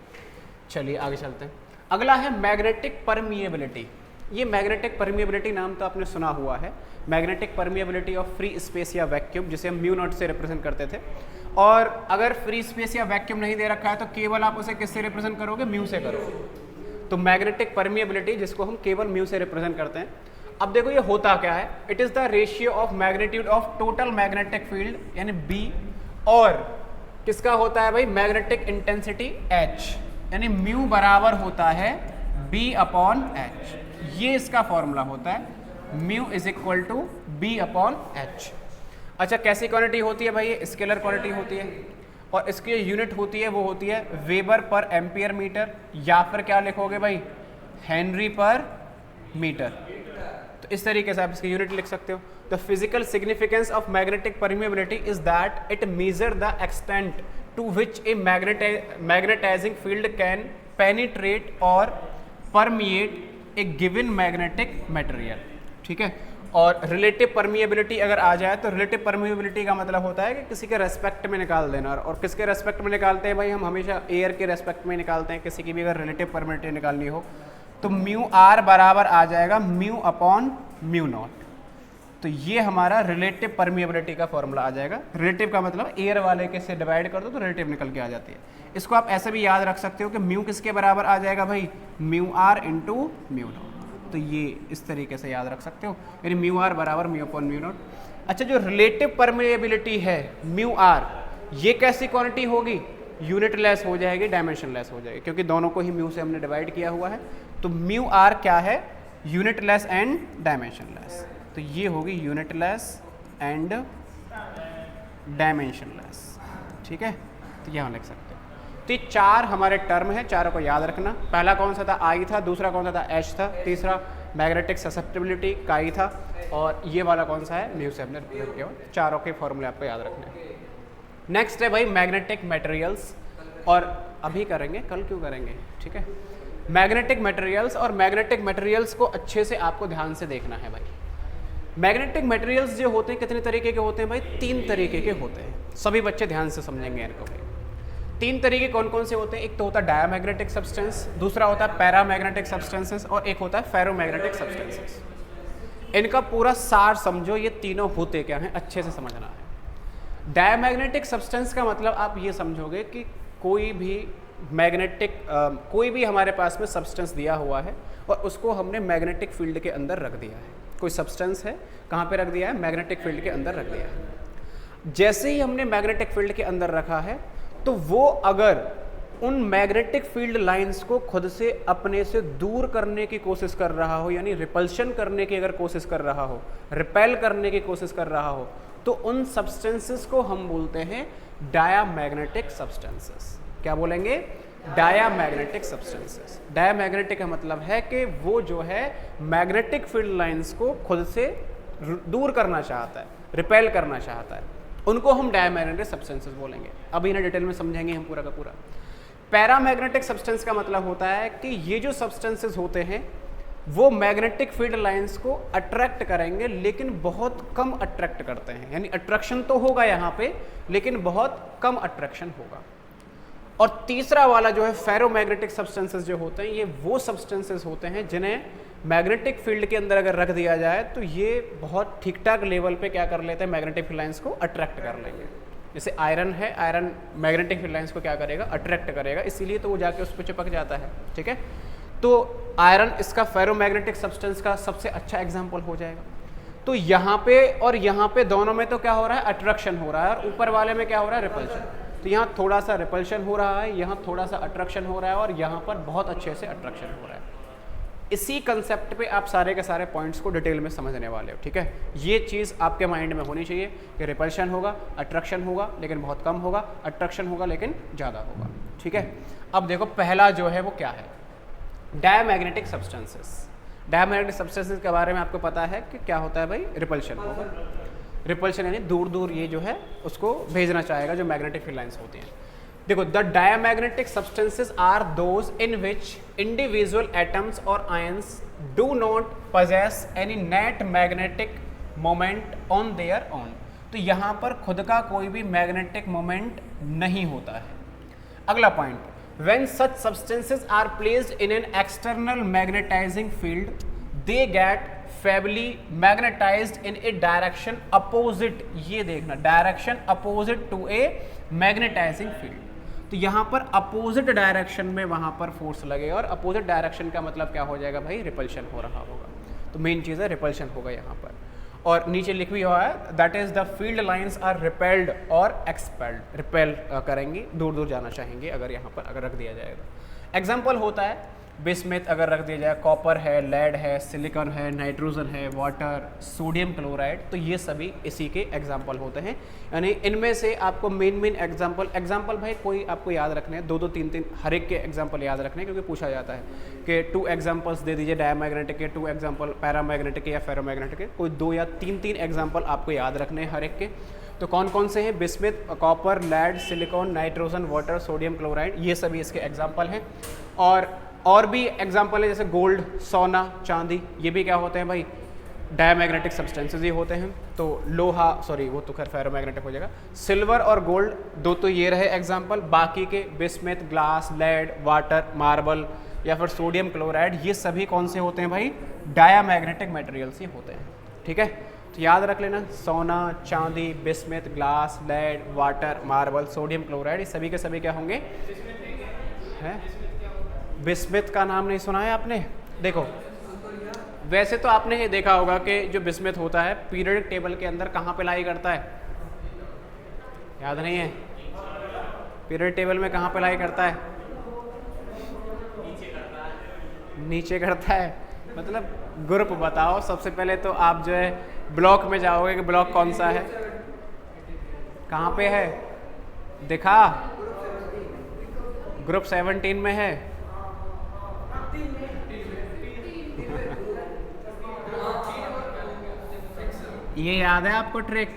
चलिए आगे चलते हैं। अगला है मैग्नेटिक परमिएबिलिटी। ये मैग्नेटिक परमिएबिलिटी नाम तो आपने सुना हुआ है, magnetic permeability of free space या वैक्यूम, जिसे हम म्यू नॉट से रिप्रेजेंट करते थे, और अगर फ्री स्पेस या वैक्यूम नहीं दे रखा है तो केवल आप उसे किससे रिप्रेजेंट करोगे म्यू से करोगे। तो मैग्नेटिक परमिएबिलिटी जिसको हम केवल म्यू से रिप्रेजेंट करते हैं। अब देखो ये होता क्या है, it is the ratio of magnitude of total magnetic field यानी बी, और किसका होता है भाई मैग्नेटिक इंटेंसिटी एच, यानी म्यू बराबर होता है बी अपॉन एच, ये इसका फॉर्मूला होता है, mu is equal to B upon H. अच्छा कैसी क्वांटिटी होती है भाई, ये स्केलर क्वांटिटी होती है, और इसकी यूनिट होती है वो होती है वेबर पर एम्पियर मीटर, या फिर क्या लिखोगे भाई हेनरी पर मीटर, तो इस तरीके से आप इसकी यूनिट लिख सकते हो। The physical significance of magnetic permeability is that it measure the extent to which a magnetizing field can penetrate और permeate a given magnetic material, ठीक है। और रिलेटिव परमिएबिलिटी अगर आ जाए तो रिलेटिव परमिएबिलिटी का मतलब होता है कि किसी के रेस्पेक्ट में निकाल देना, और किसके रेस्पेक्ट में निकालते हैं भाई हम हमेशा एयर के रेस्पेक्ट में निकालते हैं, किसी की भी अगर रिलेटिव परमिएबिलिटी निकालनी हो तो म्यू आर बराबर आ जाएगा म्यू अपॉन म्यू नॉट, तो ये हमारा रिलेटिव परमिएबिलिटी का फॉर्मूला आ जाएगा। रिलेटिव का मतलब एयर वाले के से डिवाइड कर दो तो रिलेटिव निकल के आ जाती है। इसको आप ऐसे भी याद रख सकते हो कि म्यू किसके बराबर आ जाएगा भाई mu r into mu naught, तो ये इस तरीके से याद रख सकते हो, यानी म्यू आर बराबर म्यू अपॉन म्यू नॉट। अच्छा जो रिलेटिव परमिएबिलिटी है म्यू आर, ये कैसी क्वांटिटी होगी, यूनिट लेस हो जाएगी, डायमेंशन लेस हो जाएगी, क्योंकि दोनों को ही म्यू से हमने डिवाइड किया हुआ है। तो म्यू आर क्या है, unit less and dimension less, तो ये होगी unit less and dimension less, ठीक है, तो यहाँ लिख सकते हो। तो ये 4 हमारे टर्म हैं, चारों को याद रखना। पहला कौन सा था, आई था, दूसरा कौन सा था, एच था, तीसरा मैग्नेटिक ससेप्टिबिलिटी काई था, और ये वाला कौन सा है, म्यू से हमने रिप्रेजेंट किया। चारों के फॉर्मूले आपको याद रखने हैं। नेक्स्ट है भाई मैग्नेटिक मटेरियल्स, और अभी करेंगे, कल क्यों करेंगे, ठीक है। मैग्नेटिक मटेरियल्स, और मैग्नेटिक मटेरियल्स को अच्छे से आपको ध्यान से देखना है भाई। मैग्नेटिक मटेरियल्स जो होते हैं कितने तरीके के होते हैं भाई, 3 तरीके के होते हैं। सभी बच्चे ध्यान से समझेंगे इनको भाई। 3 तरीके कौन कौन से होते हैं, एक तो होता है डायामैग्नेटिक सब्सटेंस, दूसरा होता है पैरामैग्नेटिक सब्सटेंसेस, और एक होता है फेरोमैग्नेटिक सब्सटेंसेस। इनका पूरा सार समझो, ये तीनों होते क्या हैं, अच्छे से समझना है। डायामैग्नेटिक सब्सटेंस का मतलब आप ये समझोगे कि कोई भी मैग्नेटिक कोई भी हमारे पास में सब्सटेंस दिया हुआ है और उसको हमने मैग्नेटिक फील्ड के अंदर रख दिया है। कोई सब्सटेंस है, कहाँ पे रख दिया है, मैग्नेटिक फील्ड के अंदर रख दिया है। जैसे ही हमने मैग्नेटिक फील्ड के अंदर रखा है, तो वो अगर उन मैग्नेटिक फील्ड लाइंस को खुद से अपने से दूर करने की कोशिश कर रहा हो, यानी रिपल्शन करने की अगर कोशिश कर रहा हो, रिपेल करने की कोशिश कर रहा हो, तो उन सब्सटेंसेस को हम बोलते हैं डायामैग्नेटिक सब्सटेंसेस। क्या बोलेंगे, डायामैग्नेटिक सब्सटेंसेस। डायामैग्नेटिक का मतलब है कि वो जो है मैग्नेटिक फील्ड लाइंस को खुद से दूर करना चाहता है, रिपेल करना चाहता है, उनको हम डायामैग्नेटिक सब्सटेंसेस बोलेंगे। अभी इन्हें डिटेल में समझेंगे हम पूरा का पूरा। पैरामैग्नेटिक सब्सटेंस का मतलब होता है कि ये जो सब्सटेंसेस होते हैं वो मैग्नेटिक फील्ड लाइंस को अट्रैक्ट करेंगे, लेकिन बहुत कम अट्रैक्ट करते हैं, यानी अट्रैक्शन तो होगा यहाँ पे, लेकिन बहुत कम अट्रैक्शन होगा। और तीसरा वाला जो है फेरोमैग्नेटिक सब्सटेंसेस जो होते हैं, ये वो सब्सटेंसेस होते हैं जिन्हें मैग्नेटिक फील्ड के अंदर अगर रख दिया जाए तो ये बहुत ठीक ठाक लेवल पे क्या कर लेते हैं, मैग्नेटिक फील्ड लाइंस को अट्रैक्ट कर लेंगे। जैसे आयरन है, आयरन मैग्नेटिक फील्ड लाइंस को क्या करेगा, अट्रैक्ट करेगा, इसीलिए तो वो जाके उस पर चिपक जाता है, ठीक है। तो आयरन इसका फेरोमैग्नेटिक सब्सटेंस का सबसे अच्छा एग्जाम्पल हो जाएगा। तो यहाँ पे और यहाँ पे दोनों में तो क्या हो रहा है, अट्रैक्शन हो रहा है, और ऊपर वाले में क्या हो रहा है, रिपल्शन। तो यहाँ थोड़ा सा रिपल्शन हो रहा है, यहाँ थोड़ा सा अट्रैक्शन हो रहा है, और यहाँ पर बहुत अच्छे से अट्रैक्शन हो रहा है। इसी कंसेप्ट पे आप सारे के सारे पॉइंट्स को डिटेल में समझने वाले हो, ठीक है। ये चीज़ आपके माइंड में होनी चाहिए कि रिपल्शन होगा, अट्रैक्शन होगा लेकिन बहुत कम होगा, अट्रैक्शन होगा लेकिन ज़्यादा होगा, ठीक है। अब देखो पहला जो है वो क्या है, डायामैग्नेटिक सब्सटेंसेस। डायामैग्नेटिक सब्सटेंसेस के बारे में आपको पता है कि क्या होता है भाई, रिपल्शन होगा। रिपल्शन यानी दूर दूर ये जो है उसको भेजना चाहेगा, जो मैग्नेटिक फील्ड लाइंस होती हैं। देखो, the diamagnetic substances are those in which individual atoms और ions do not possess any net magnetic moment on their own. तो यहाँ पर खुद का कोई भी मैग्नेटिक मोमेंट नहीं होता है। अगला point, when such substances are placed in an external magnetizing field they get favorably magnetized in a direction opposite, ये देखना, direction opposite to a magnetizing field। तो यहाँ पर अपोजिट डायरेक्शन में वहाँ पर फोर्स लगेगा, और अपोजिट डायरेक्शन का मतलब क्या हो जाएगा भाई, रिपल्शन हो रहा होगा। तो मेन चीज़ है रिपल्शन होगा यहाँ पर। और नीचे लिख भी हुआ है, that is the field lines are repelled और एक्सपेल्ड। रिपेल करेंगी, दूर दूर जाना चाहेंगे अगर यहाँ पर अगर रख दिया जाएगा। एग्जाम्पल होता है बिस्मथ अगर रख दिया जाए, कॉपर है, लेड है, सिलिकॉन है, नाइट्रोजन है, वाटर, सोडियम क्लोराइड, तो ये सभी इसी के एग्जाम्पल होते हैं। यानी इनमें से आपको मेन एग्जाम्पल भाई कोई आपको याद रखने हैं, 2-2 3-3 हर एक के एग्जाम्पल याद रखने हैं, क्योंकि पूछा जाता है कि 2 एग्जाम्पल्स दे दीजिए डायामैग्नेटिक के, 2 एग्जाम्पल पैरामैग्नेटिक के या फेरोमैग्नेटिक के, कोई 2 या 3 एग्जाम्पल आपको याद रखने हैं हर एक के। तो कौन कौन से हैं, bismuth, copper, lead, silicon, nitrogen, water, sodium chloride, ये सभी इसके एग्जाम्पल हैं। और भी एग्जाम्पल है जैसे गोल्ड, सोना, चांदी, ये भी क्या होते हैं भाई, डायामैग्नेटिक सब्सटेंसेस ही होते हैं। तो लोहा, सॉरी वो तो खैर फेरोमैग्नेटिक हो जाएगा। सिल्वर और गोल्ड 2 तो ये रहे एग्जाम्पल, बाकी के bismuth, glass, lead, water, marble या फिर सोडियम क्लोराइड, ये सभी कौन से होते हैं भाई, डायामैग्नेटिक मटेरियल्स ही होते हैं, ठीक है। तो याद रख लेना, सोना, चांदी, bismuth, glass, lead, water, marble, sodium chloride, ये सभी के सभी क्या होंगे, हैं। बिस्मथ का नाम नहीं सुना है आपने? देखो, वैसे तो आपने ये देखा होगा कि जो बिस्मथ होता है पीरियडिक टेबल के अंदर कहाँ पे लाई करता है, याद नहीं है? पीरियड टेबल में कहाँ पे लाई करता है, नीचे करता है। मतलब ग्रुप बताओ सबसे पहले, तो आप जो है ब्लॉक में जाओगे कि ब्लॉक कौन सा है, कहाँ पे है, दिखा, ग्रुप 17 में है। ये याद है आपको ट्रिक,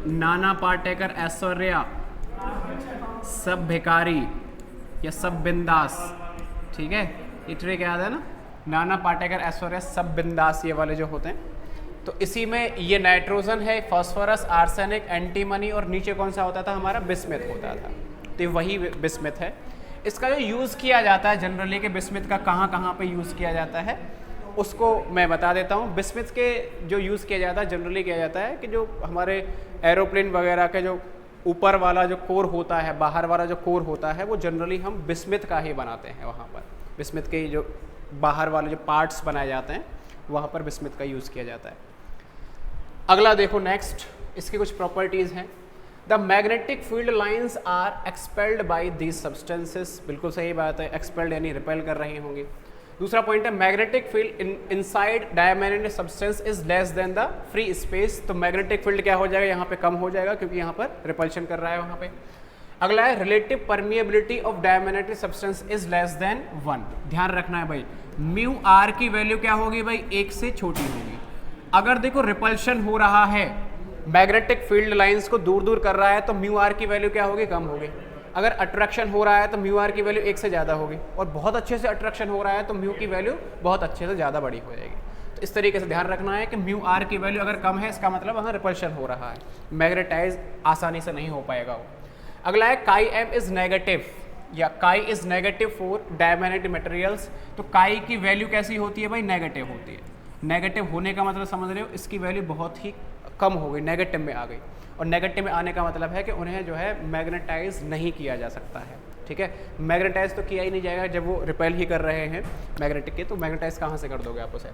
नाना पाटेकर ऐश्वर्या सब भिखारी या सब बिंदास, ठीक है, ये ट्रिक याद है ना, नाना पाटेकर ऐश्वर्या सब बिंदास, ये वाले जो होते हैं। तो इसी में ये नाइट्रोजन है, फास्फोरस, आर्सेनिक, एंटीमनी, और नीचे कौन सा होता था हमारा, बिस्मिथ होता था। तो ये वही बिस्मिथ है। इसका जो यूज़ किया जाता है जनरली कि बिस्मिथ का कहाँ कहाँ पे यूज़ किया जाता है उसको मैं बता देता हूँ। बिस्मिथ के जो यूज़ किया जाता है जनरली किया जाता है कि जो हमारे एरोप्लेन वगैरह के जो ऊपर वाला जो कोर होता है, बाहर वाला जो कोर होता है, वो जनरली हम बिस्मिथ का ही बनाते हैं। वहाँ पर बिस्मिथ के जो बाहर वाले जो पार्ट्स बनाए जाते हैं वहाँ पर बिस्मिथ का यूज़ किया जाता है। अगला देखो नेक्स्ट, इसकी कुछ प्रॉपर्टीज़ हैं। The magnetic field lines are expelled by these substances, बिल्कुल सही बात है, एक्सपेल्ड यानी रिपेल कर रही होंगी। दूसरा पॉइंट है magnetic field inside diamagnetic substance is less than the free space. तो मैग्नेटिक फील्ड क्या हो जाएगा, यहाँ पे कम हो जाएगा क्योंकि यहाँ पर रिपल्शन कर रहा है वहाँ पे। अगला है relative permeability of diamagnetic substance is less than 1। ध्यान रखना है भाई, म्यू आर की वैल्यू क्या होगी भाई, 1 से छोटी होगी। अगर देखो रिपल्शन हो रहा है, मैग्नेटिक फील्ड लाइंस को दूर दूर कर रहा है, तो म्यू आर की वैल्यू क्या होगी, कम होगी। अगर अट्रैक्शन हो रहा है तो म्यू आर की वैल्यू 1 से ज़्यादा होगी, और बहुत अच्छे से अट्रैक्शन हो रहा है तो म्यू की वैल्यू बहुत अच्छे से ज़्यादा बड़ी हो जाएगी। तो इस तरीके से ध्यान रखना है कि म्यू आर की वैल्यू अगर कम है, इसका मतलब वहाँ रिपल्शन हो रहा है, मैग्नेटाइज आसानी से नहीं हो पाएगा वो। अगला है काई एम इज़ नेगेटिव या काई is negative for diamagnetic materials. तो काई की वैल्यू कैसी होती है भाई, नेगेटिव होती है। नेगेटिव होने का मतलब समझ रहे हो, इसकी वैल्यू बहुत ही कम हो गई, नेगेटिव में आ गई। और नेगेटिव में आने का मतलब है कि उन्हें जो है मैग्नेटाइज नहीं किया जा सकता है, ठीक है। मैग्नेटाइज तो किया ही नहीं जाएगा जब वो रिपेल ही कर रहे हैं मैग्नेटिक के, तो मैग्नेटाइज कहाँ से कर दोगे आप उसे।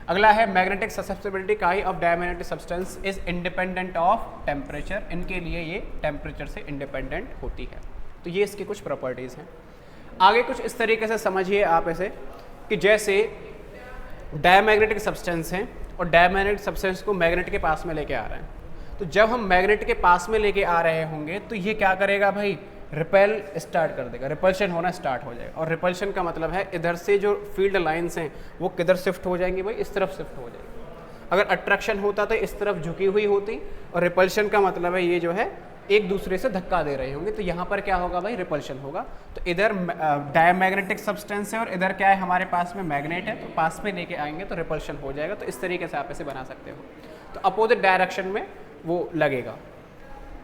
अगला है मैग्नेटिक ससेप्टिबिलिटी काई of diamagnetic substance is independent of temperature. इनके लिए ये टेम्परेचर से इंडिपेंडेंट होती है। तो ये इसकी कुछ प्रॉपर्टीज़ हैं। आगे कुछ इस तरीके से समझिए आप ऐसे कि जैसे डायमैग्नेटिक सब्सटेंस हैं और डायमैग्नेटिक सब्सटेंस को मैग्नेट के पास में लेके आ रहे हैं। तो जब हम मैग्नेट के पास में लेके आ रहे होंगे तो ये क्या करेगा भाई, रिपेल स्टार्ट कर देगा, रिपल्शन होना स्टार्ट हो जाएगा। और रिपल्शन का मतलब है इधर से जो फील्ड लाइंस हैं वो किधर शिफ्ट हो जाएंगी भाई, इस तरफ शिफ्ट हो जाएगी। अगर अट्रैक्शन होता तो इस तरफ झुकी हुई होती, और रिपल्शन का मतलब है ये जो है एक दूसरे से धक्का दे रहे होंगे, तो यहाँ पर क्या होगा भाई, रिपल्शन होगा। तो इधर डायमैग्नेटिक सब्सटेंस है और इधर क्या है हमारे पास में मैग्नेट है, तो पास में लेके आएंगे तो रिपल्शन हो जाएगा। तो इस तरीके से आप इसे बना सकते हो, तो अपोजिट डायरेक्शन में वो लगेगा।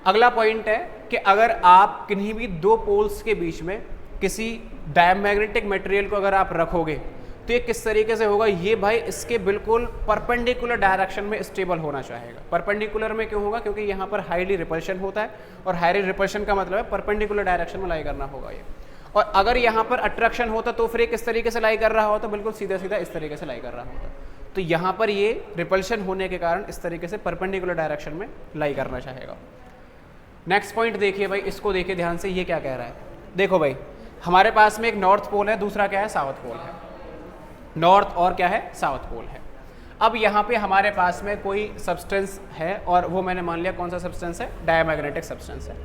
अगला पॉइंट है कि अगर आप किन्हीं भी दो पोल्स के बीच में किसी डायमैग्नेटिक मटेरियल को अगर आप रखोगे तो ये किस तरीके से होगा, ये भाई इसके बिल्कुल परपेंडिकुलर डायरेक्शन में स्टेबल होना चाहेगा। परपेंडिकुलर में क्यों होगा, क्योंकि यहाँ पर हाईली रिपल्शन होता है, और हाईली रिपल्शन का मतलब है परपेंडिकुलर डायरेक्शन में लाई करना होगा ये। और अगर यहाँ पर अट्रैक्शन होता तो फिर किस तरीके से लाई कर रहा होता, बिल्कुल सीधा सीधा इस तरीके से लाई कर रहा होता। तो यहाँ पर ये रिपल्शन होने के कारण इस तरीके से परपेंडिकुलर डायरेक्शन में लाई करना चाहेगा। नेक्स्ट पॉइंट देखिए भाई, इसको देखिए ध्यान से, ये क्या कह रहा है। देखो भाई, हमारे पास में एक नॉर्थ पोल है, दूसरा क्या है, साउथ पोल है। नॉर्थ और क्या है, साउथ पोल है। अब यहाँ पे हमारे पास में कोई सब्सटेंस है, और वो मैंने मान लिया कौन सा सब्सटेंस है, डायमैग्नेटिक सब्सटेंस है।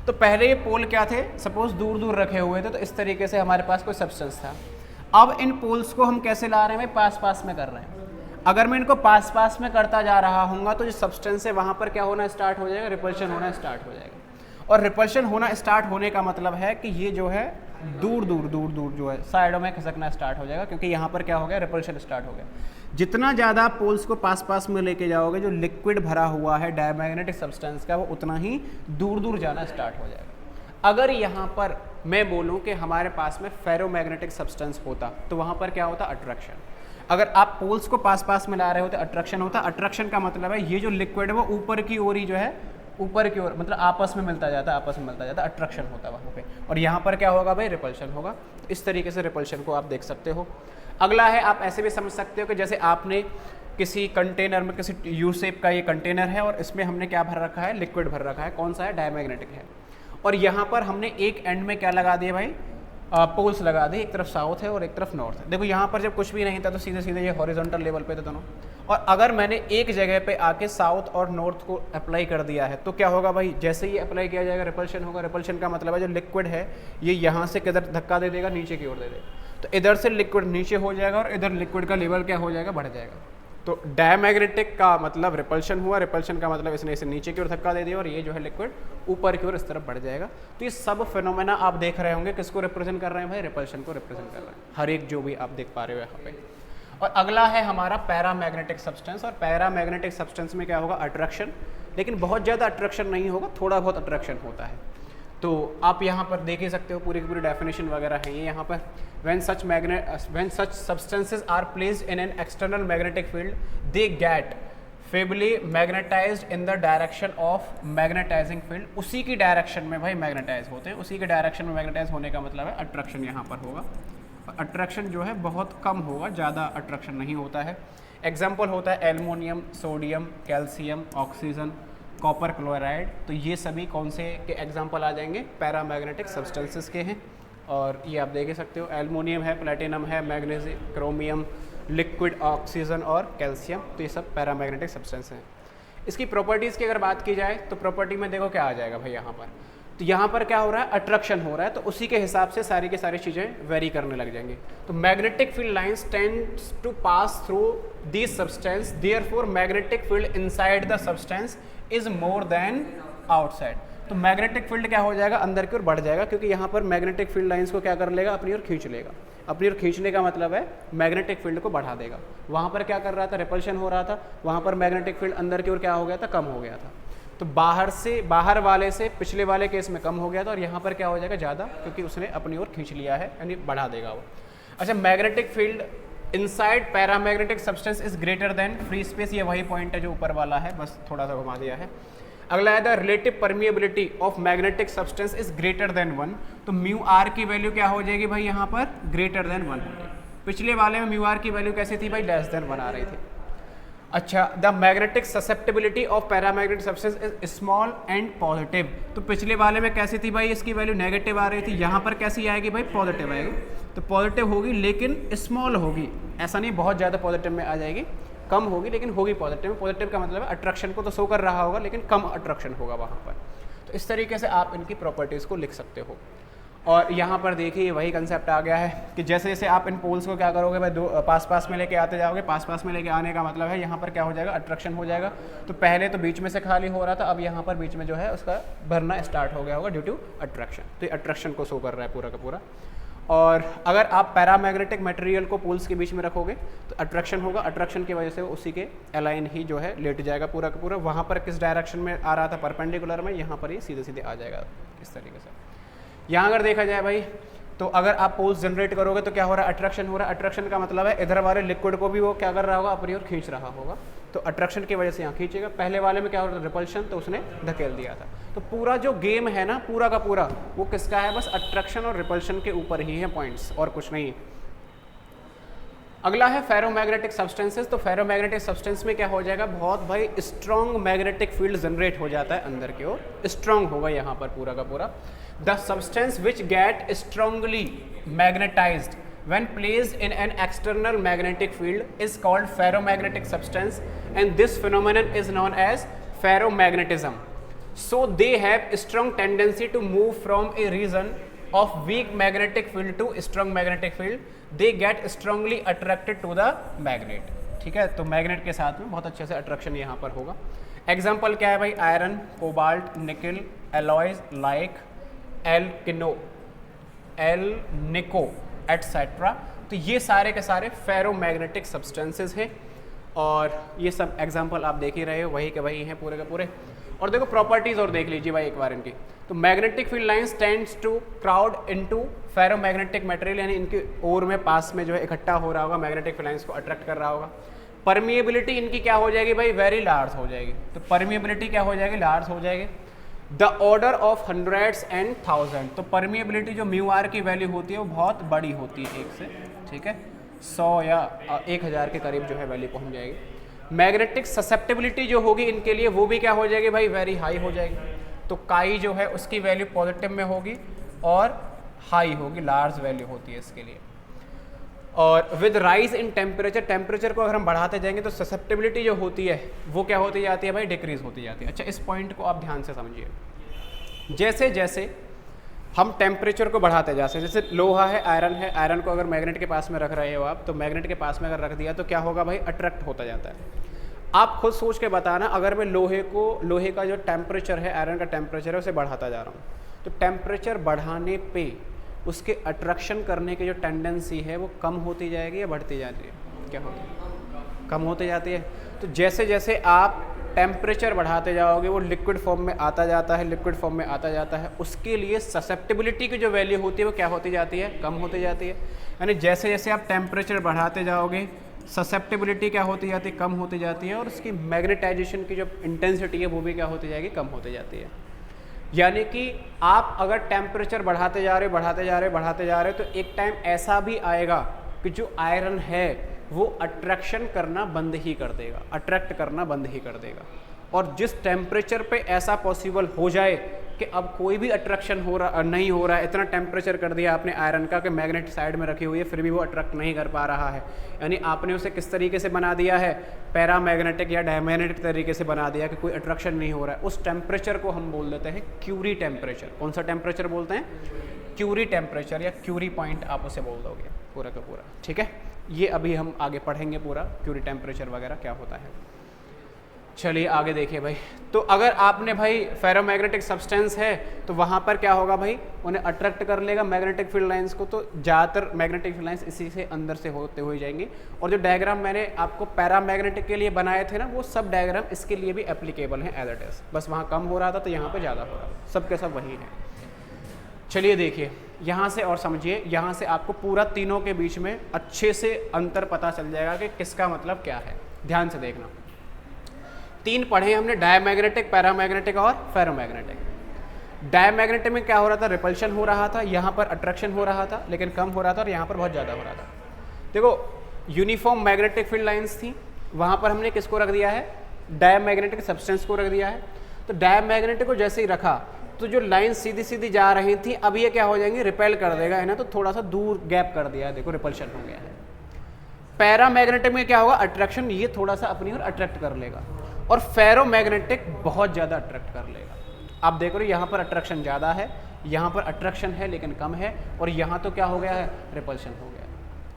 तो पहले ये पोल क्या थे, सपोज दूर दूर रखे हुए थे, तो इस तरीके से हमारे पास कोई सब्सटेंस था। अब इन पोल्स को हम कैसे ला रहे हैं भाई, पास पास में कर रहे हैं। अगर मैं इनको पास पास में करता जा रहा हूँगा तो जो सब्सटेंस है वहाँ पर क्या होना स्टार्ट हो जाएगा, रिपल्शन होना स्टार्ट हो जाएगा। और रिपल्शन होना स्टार्ट होने का मतलब है कि ये जो है दूर दूर जो है साइडों में खिसकना स्टार्ट हो जाएगा, क्योंकि यहाँ पर क्या हो गया, रिपल्शन स्टार्ट हो गया। जितना ज़्यादा पोल्स को पास पास में लेके जाओगे, जो लिक्विड भरा हुआ है डायमैग्नेटिक सब्सटेंस का, वो उतना ही दूर दूर जाना स्टार्ट हो जाएगा। अगर यहाँ पर मैं बोलूँ कि हमारे पास में फेरोमैग्नेटिक सब्सटेंस होता तो वहाँ पर क्या होता, अट्रैक्शन। अगर आप पोल्स को पास पास में ला रहे होते, अट्रैक्शन होता। अट्रैक्शन का मतलब है ये जो लिक्विड है वो ऊपर की ओर ही जो है, ऊपर की ओर मतलब आपस में मिलता जाता, आपस में मिलता जाता, अट्रैक्शन होता है वहाँ पे। और यहाँ पर क्या होगा भाई, रिपल्शन होगा। तो इस तरीके से रिपल्शन को आप देख सकते हो। अगला है, आप ऐसे भी समझ सकते हो कि जैसे आपने किसी कंटेनर में, किसी यू शेप का ये कंटेनर है और इसमें हमने क्या भर रखा है, लिक्विड भर रखा है। कौन सा है, डायमैग्नेटिक है। और यहाँ पर हमने एक एंड में क्या लगा दिया भाई, पोल्स लगा दी, एक तरफ साउथ है और एक तरफ नॉर्थ है। देखो यहाँ पर जब कुछ भी नहीं था तो सीधे सीधे ये हॉरिजॉन्टल लेवल पे थे दोनों, और अगर मैंने एक जगह पे आके साउथ और नॉर्थ को अप्लाई कर दिया है तो क्या होगा भाई, जैसे ही अप्लाई किया जाएगा रिपल्शन होगा। रिपल्शन का मतलब है जो लिक्विड है ये यहाँ से किधर धक्का दे देगा, नीचे की ओर दे देगा, तो इधर से लिक्विड नीचे हो जाएगा और इधर लिक्विड का लेवल क्या हो जाएगा, बढ़ जाएगा। तो डायमैग्नेटिक का मतलब रिपल्शन हुआ, रिपल्शन का मतलब इसने इसे नीचे की ओर धक्का दे दिया और ये जो है लिक्विड ऊपर की ओर इस तरफ बढ़ जाएगा। तो ये सब फिनोमेना आप देख रहे होंगे किसको रिप्रेजेंट कर रहे हैं भाई, रिपल्शन को रिप्रेजेंट कर रहे हैं, हर एक जो भी आप देख पा रहे हो यहाँ पे। और अगला है हमारा पैरामैग्नेटिक सब्सटेंस, और पैरामैग्नेटिक सब्सटेंस में क्या होगा, अट्रैक्शन, लेकिन बहुत ज़्यादा अट्रैक्शन नहीं होगा, थोड़ा बहुत अट्रैक्शन होता है। तो आप यहाँ पर देख ही सकते हो पूरी की पूरी डेफिनेशन वगैरह है ये यहाँ पर। when such substances are placed in an external magnetic field they get feebly magnetized in the direction of magnetizing field। उसी की डायरेक्शन में भाई मैग्नेटाइज होते हैं, उसी के डायरेक्शन में मैग्नेटाइज होने का मतलब है अट्रैक्शन यहाँ पर होगा। अट्रैक्शन जो है बहुत कम होगा, ज़्यादा अट्रैक्शन नहीं होता है। एग्जाम्पल होता है aluminium, sodium, calcium, oxygen, copper chloride. तो ये सभी कौन से के एग्जाम्पल आ जाएंगे, पैरामैग्नेटिक सब्सटेंसेस के हैं। और ये आप देख ही सकते हो, एल्युमिनियम है, प्लेटिनम है, मैग्नीशियम, क्रोमियम, लिक्विड ऑक्सीजन और कैल्शियम, तो ये सब पैरामैग्नेटिक सब्सटेंस हैं। इसकी प्रॉपर्टीज़ की अगर बात की जाए तो प्रॉपर्टी में देखो क्या आ जाएगा भाई यहाँ पर, तो यहाँ पर क्या हो रहा है, अट्रैक्शन हो रहा है, तो उसी के हिसाब से सारी की सारी चीज़ें वेरी करने लग जाएंगी। तो magnetic field lines tends to pass through this substance, therefore magnetic field inside the substance is more than outside. तो मैग्नेटिक फील्ड क्या हो जाएगा, अंदर की ओर बढ़ जाएगा, क्योंकि यहाँ पर मैग्नेटिक फील्ड लाइंस को क्या कर लेगा, अपनी ओर खींच लेगा। अपनी ओर खींचने का मतलब है मैग्नेटिक फील्ड को बढ़ा देगा। वहाँ पर क्या कर रहा था, रिपल्शन हो रहा था, वहाँ पर मैग्नेटिक फील्ड अंदर की ओर क्या हो गया था, कम हो गया था। तो बाहर वाले से पिछले वाले केस में कम हो गया था, और यहाँ पर क्या हो जाएगा, ज़्यादा, क्योंकि उसने अपनी ओर खींच लिया है, यानी बढ़ा देगा वो। अच्छा, magnetic field inside paramagnetic substance is greater than free space, ये वही पॉइंट है जो ऊपर वाला है, बस थोड़ा सा घुमा दिया है। अगला है the relative permeability of magnetic substance is greater than 1। तो म्यू आर की वैल्यू क्या हो जाएगी भाई, यहाँ पर ग्रेटर देन 1 होगी। पिछले वाले में म्यू आर की वैल्यू कैसी थी भाई, लेस देन 1 आ रही थी। अच्छा, the magnetic susceptibility of paramagnetic substance is small and positive. तो पिछले वाले में कैसी थी भाई, इसकी वैल्यू नेगेटिव आ रही थी, यहाँ पर कैसी आएगी भाई, पॉजिटिव आएगी। तो पॉजिटिव होगी लेकिन स्मॉल होगी, ऐसा नहीं बहुत ज़्यादा पॉजिटिव में आ जाएगी, कम होगी लेकिन होगी पॉजिटिव। पॉजिटिव का मतलब है अट्रैक्शन को तो शो कर रहा होगा लेकिन कम अट्रैक्शन होगा वहाँ पर। तो इस तरीके से आप इनकी प्रॉपर्टीज़ को लिख सकते हो। और यहाँ पर देखिए वही कंसेप्ट आ गया है कि जैसे जैसे आप इन पोल्स को क्या करोगे भाई, दो पास में लेके आते जाओगे। पास में लेके आने का मतलब है यहाँ पर क्या हो जाएगा, अट्रैक्शन हो जाएगा। तो पहले तो बीच में से खाली हो रहा था, अब यहाँ पर बीच में जो है उसका भरना स्टार्ट हो गया होगा ड्यू टू अट्रैक्शन। तो ये अट्रैक्शन को शो कर रहा है पूरा का पूरा। और अगर आप पैरामैग्नेटिक मटेरियल को पोल्स के बीच में रखोगे तो अट्रैक्शन होगा, अट्रैक्शन की वजह से उसी के अलाइन ही जो है लेट जाएगा पूरा का पूरा। वहाँ पर किस डायरेक्शन में आ रहा था, परपेंडिकुलर में, यहाँ पर ये सीधे सीधे आ जाएगा इस तरीके से। यहाँ अगर देखा जाए भाई, तो अगर आप पोल्स जनरेट करोगे तो क्या हो रहा है, अट्रैक्शन हो रहा है। अट्रैक्शन का मतलब है इधर वाले लिक्विड को भी वो क्या कर रहा होगा, अपनी ओर खींच रहा होगा। तो अट्रैक्शन की वजह से यहाँ खींचेगा। पहले वाले में क्या हो रहा था, रिपल्शन, तो उसने धकेल दिया था। तो पूरा जो गेम है ना, पूरा का पूरा वो किसका है, बस अट्रैक्शन और रिपल्शन के ऊपर ही है पॉइंट्स, और कुछ नहीं। अगला है फेरोमैग्नेटिक सब्सटेंसेस। तो फेरोमैग्नेटिक सब्सटेंस में क्या हो जाएगा, बहुत भाई स्ट्रॉन्ग मैग्नेटिक फील्ड जनरेट हो जाता है अंदर की ओर, स्ट्रॉन्ग होगा यहाँ पर पूरा का पूरा। The substance which get strongly magnetized when placed in an external magnetic field is called ferromagnetic substance, and this phenomenon is known as ferromagnetism. So they have strong tendency to move from a region of weak magnetic field to strong magnetic field. They get strongly attracted to the magnet. ठीक है, तो magnet के साथ में बहुत अच्छे से attraction यहाँ पर होगा। एग्जाम्पल क्या है भाई, आयरन, कोबाल्ट, निकल, एलॉयज लाइक एल-निको एटसेट्रा। तो ये सारे के सारे फेरोमैग्नेटिक सब्सटेंसेस हैं, और ये सब एग्जांपल आप देख ही रहे हो, वही के वही हैं पूरे के पूरे। और देखो प्रॉपर्टीज़ और देख लीजिए भाई एक बार इनकी। तो magnetic field lines tends to crowd into ferromagnetic material, यानी इनके ओर में पास में जो है इकट्ठा हो रहा होगा, मैग्नेटिक फील्ड लाइंस को अट्रैक्ट कर रहा होगा। परमिएबिलिटी इनकी क्या हो जाएगी भाई, वेरी लार्ज हो जाएगी। तो परमिएबिलिटी क्या हो जाएगी, लार्ज हो जाएगी। The order of hundreds and thousand. तो परमिएबिलिटी जो म्यू आर की वैल्यू होती है वो बहुत बड़ी होती है, एक से, ठीक है, 100 या 1000 के करीब जो है वैल्यू पहुंच जाएगी। मैग्नेटिक ससेप्टिबिलिटी जो होगी इनके लिए वो भी क्या हो जाएगी भाई, वेरी हाई हो जाएगी। तो काई जो है उसकी वैल्यू पॉजिटिव में होगी, और हाई होगी, लार्ज वैल्यू होती है इसके लिए। और with rise in temperature, temperature को अगर हम बढ़ाते जाएंगे तो ससेप्टिबिलिटी जो होती है वो क्या होती जाती है भाई, डिक्रीज होती जाती है। अच्छा, इस पॉइंट को आप ध्यान से समझिए। जैसे जैसे हम टेम्परेचर को बढ़ाते जाते हैं, जैसे लोहा है, आयरन को अगर मैग्नेट के पास में रख रहे हो आप, तो मैग्नेट के पास में अगर रख दिया तो क्या होगा भाई, अट्रैक्ट होता जाता है। आप खुद सोच के बताना, अगर मैं लोहे का जो टेम्परेचर है, आयरन का टेम्परेचर है, उसे बढ़ाता जा रहा हूँ, तो टेम्परेचर बढ़ाने पे उसके अट्रैक्शन करने की जो टेंडेंसी है वो कम होती जाएगी या बढ़ती जाती है, क्या होती है, कम होती जाती है। तो जैसे जैसे आप टेम्परेचर बढ़ाते जाओगे वो लिक्विड फॉर्म में आता जाता है, लिक्विड फॉर्म में आता जाता है, उसके लिए ससेप्टिबिलिटी की जो वैल्यू होती है वो क्या होती जाती है, कम होती जाती है। यानी जैसे जैसे आप टेम्परेचर बढ़ाते जाओगे ससेप्टिबिलिटी क्या होती जाती है, कम होती जाती है, और उसकी मैग्नेटाइजेशन की जो इंटेंसिटी है वो भी क्या होती जाएगी, कम होती जाती है। यानी कि आप अगर टेम्परेचर बढ़ाते जा रहे तो एक टाइम ऐसा भी आएगा कि जो आयरन है वो अट्रैक्शन करना बंद ही कर देगा, अट्रैक्ट करना बंद ही कर देगा। और जिस टेम्परेचर पे ऐसा पॉसिबल हो जाए कि अब कोई भी अट्रैक्शन नहीं हो रहा है, इतना टेम्परेचर कर दिया आपने आयरन का कि मैग्नेट साइड में रखी हुई है फिर भी वो अट्रैक्ट नहीं कर पा रहा है, यानी आपने उसे किस तरीके से बना दिया है, पैरामैग्नेटिक या डायमैग्नेटिक तरीके से बना दिया कि कोई अट्रैक्शन नहीं हो रहा है। उस टेम्परेचर को हम बोल देते हैं क्यूरी टेम्परेचर। कौन सा टेम्परेचर बोलते हैं, क्यूरी टेम्परेचर या क्यूरी पॉइंट आप उसे बोल दोगे पूरा का पूरा, ठीक है। ये अभी हम आगे पढ़ेंगे पूरा क्यूरी टेम्परेचर वगैरह क्या होता है। चलिए आगे देखिए भाई, तो अगर आपने भाई फेरोमैग्नेटिक सब्सटेंस है तो वहाँ पर क्या होगा भाई, उन्हें अट्रैक्ट कर लेगा मैग्नेटिक फील्ड लाइंस को, तो ज़्यादातर मैग्नेटिक फील्ड लाइंस इसी से अंदर से होते हुए जाएंगी। और जो डायग्राम मैंने आपको पैरामैग्नेटिक के लिए बनाए थे ना, वो सब डायग्राम इसके लिए भी एप्लीकेबल हैं एज इट इज, बस वहाँ कम हो रहा था तो यहाँ पर ज़्यादा हो रहा था, सब के सब वही है। चलिए देखिए यहाँ से और समझिए, यहाँ से आपको पूरा तीनों के बीच में अच्छे से अंतर पता चल जाएगा कि किसका मतलब क्या है। ध्यान से देखना, तीन पढ़े हमने, डायमैग्नेटिक, पैरामैग्नेटिक और फेरोमैग्नेटिक। डायमैग्नेटिक में क्या हो रहा था, रिपल्शन हो रहा था, यहाँ पर अट्रैक्शन हो रहा था लेकिन कम हो रहा था, और यहाँ पर बहुत ज़्यादा हो रहा था। देखो यूनिफॉर्म मैग्नेटिक फील्ड लाइंस थी, वहाँ पर हमने किसको रख दिया है, डायमैग्नेटिक सब्सटेंस को रख दिया है। तो डायमैग्नेटिक को जैसे ही रखा तो जो लाइन सीधी सीधी जा रही थी अब ये क्या हो जाएंगी, रिपेल कर देगा, है ना, तो थोड़ा सा दूर गैप कर दिया, देखो रिपल्शन हो गया है। पैरामैग्नेटिक में क्या होगा, अट्रैक्शन, ये थोड़ा सा अपनी ओर अट्रैक्ट कर लेगा, और फेरोमैग्नेटिक बहुत ज़्यादा अट्रैक्ट कर लेगा। आप देख रहे हो यहाँ पर अट्रैक्शन ज़्यादा है, यहाँ पर अट्रैक्शन है लेकिन कम है, और यहाँ तो क्या हो गया है, रिपल्शन हो गया।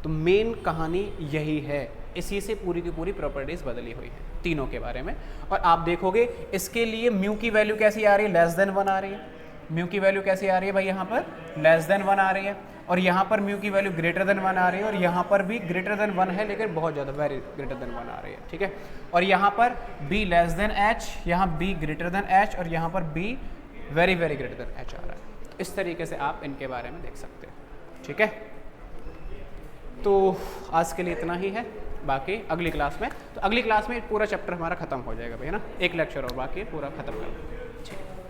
तो मेन कहानी यही है, इसी से पूरी की पूरी प्रॉपर्टीज़ बदली हुई है तीनों के बारे में। और आप देखोगे इसके लिए म्यू की वैल्यू कैसी आ रही है, लेस देन 1 आ रही है। म्यू की वैल्यू कैसी आ रही है भाई, यहाँ पर लेस देन 1 आ रही है, और यहाँ पर म्यू की वैल्यू ग्रेटर देन 1 आ रही है, और यहाँ पर भी ग्रेटर देन 1 है लेकिन बहुत ज़्यादा, वेरी ग्रेटर देन 1 आ रही है, ठीक है। और यहाँ पर b लेस देन h, यहाँ b ग्रेटर देन h, और यहाँ पर b very very greater than h आ रहा है। इस तरीके से आप इनके बारे में देख सकते हैं, ठीक है। तो आज के लिए इतना ही है, बाकी अगली क्लास में, तो अगली क्लास में पूरा चैप्टर हमारा खत्म हो जाएगा भाई, है ना, एक लेक्चर और बाकी पूरा खत्म कर, ठीक है।